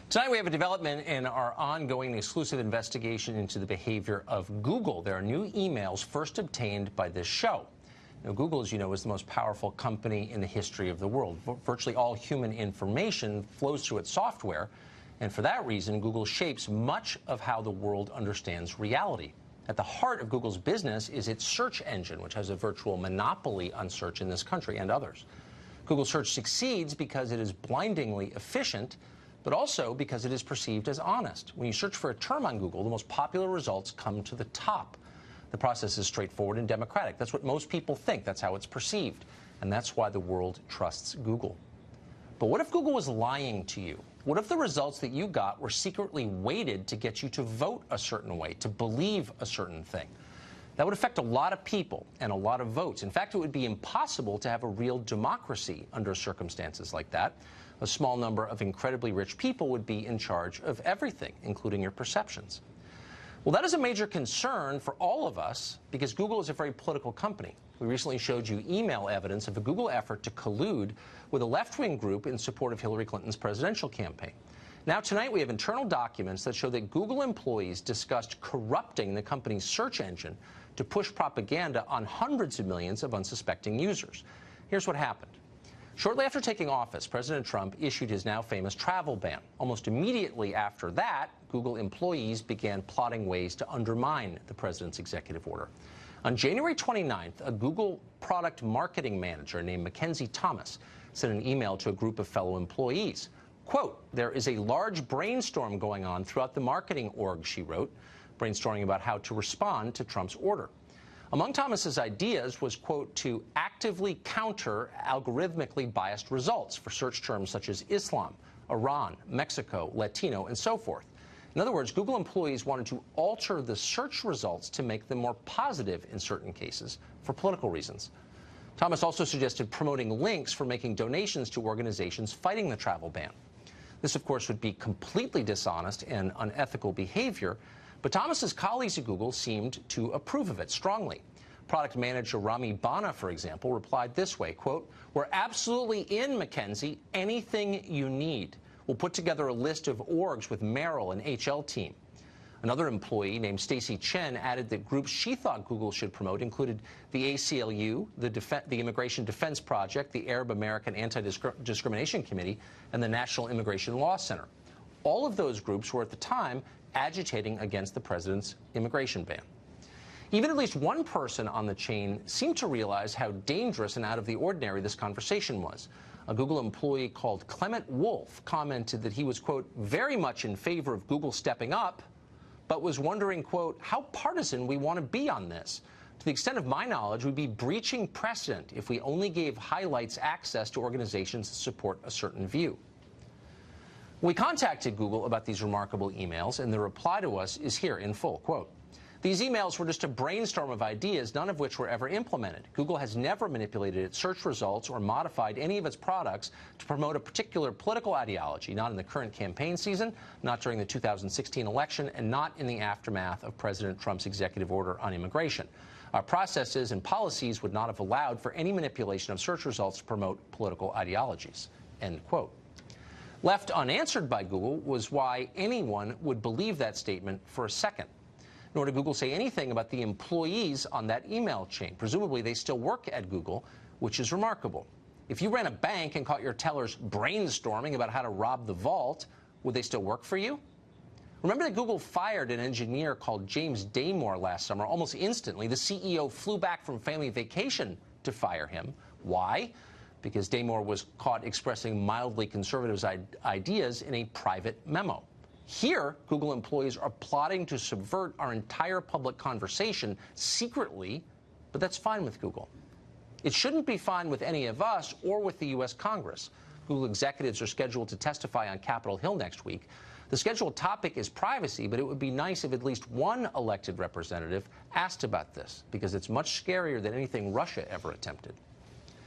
Tonight we have a development in our ongoing exclusive investigation into the behavior of Google. There are new emails first obtained by this show. Now, Google, as you know, is the most powerful company in the history of the world. Virtually all human information flows through its software, and for that reason, Google shapes much of how the world understands reality. At the heart of Google's business is its search engine, which has a virtual monopoly on search in this country and others. Google search succeeds because it is blindingly efficient, but also because it is perceived as honest. When you search for a term on Google, the most popular results come to the top. The process is straightforward and democratic. That's what most people think. That's how it's perceived. And that's why the world trusts Google. But what if Google was lying to you? What if the results that you got were secretly weighted to get you to vote a certain way, to believe a certain thing? That would affect a lot of people and a lot of votes. In fact, it would be impossible to have a real democracy under circumstances like that. A small number of incredibly rich people would be in charge of everything, including your perceptions. Well, that is a major concern for all of us because Google is a very political company. We recently showed you email evidence of a Google effort to collude with a left-wing group in support of Hillary Clinton's presidential campaign. Now, tonight, we have internal documents that show that Google employees discussed corrupting the company's search engine to push propaganda on hundreds of millions of unsuspecting users. Here's what happened. Shortly after taking office, President Trump issued his now famous travel ban. Almost immediately after that, Google employees began plotting ways to undermine the president's executive order. On January 29th, a Google product marketing manager named Mackenzie Thomas sent an email to a group of fellow employees. Quote, "There is a large brainstorm going on throughout the marketing org," she wrote, brainstorming about how to respond to Trump's order. Among Thomas's ideas was, quote, to actively counter algorithmically biased results for search terms such as Islam, Iran, Mexico, Latino, and so forth. In other words, Google employees wanted to alter the search results to make them more positive in certain cases for political reasons. Thomas also suggested promoting links for making donations to organizations fighting the travel ban. This, of course, would be completely dishonest and unethical behavior, but Thomas's colleagues at Google seemed to approve of it strongly. Product manager Rami Bana, for example, replied this way, quote, "We're absolutely in, Mackenzie, anything you need. We'll put together a list of orgs with Merrill and HL team." Another employee named Stacy Chen added that groups she thought Google should promote included the ACLU, the Immigration Defense Project, the Arab American Anti-Discrimination Committee, and the National Immigration Law Center. All of those groups were at the time agitating against the president's immigration ban. Even at least one person on the chain seemed to realize how dangerous and out of the ordinary this conversation was. A Google employee called Clement Wolf commented that he was, quote, "very much in favor of Google stepping up, but was wondering, quote, how partisan we want to be on this. To the extent of my knowledge, we'd be breaching precedent if we only gave highlights access to organizations that support a certain view." We contacted Google about these remarkable emails, and the reply to us is here in full, quote, "These emails were just a brainstorm of ideas, none of which were ever implemented. Google has never manipulated its search results or modified any of its products to promote a particular political ideology, not in the current campaign season, not during the 2016 election, and not in the aftermath of President Trump's executive order on immigration. Our processes and policies would not have allowed for any manipulation of search results to promote political ideologies," end quote. Left unanswered by Google was why anyone would believe that statement for a second. Nor did Google say anything about the employees on that email chain. Presumably, they still work at Google, which is remarkable. If you ran a bank and caught your tellers brainstorming about how to rob the vault, would they still work for you? Remember that Google fired an engineer called James Damore last summer. Almost instantly, the CEO flew back from family vacation to fire him. Why? Because Damore was caught expressing mildly conservative ideas in a private memo. Here, Google employees are plotting to subvert our entire public conversation secretly, but that's fine with Google. It shouldn't be fine with any of us or with the U.S. Congress. Google executives are scheduled to testify on Capitol Hill next week. The scheduled topic is privacy, but it would be nice if at least one elected representative asked about this, because it's much scarier than anything Russia ever attempted.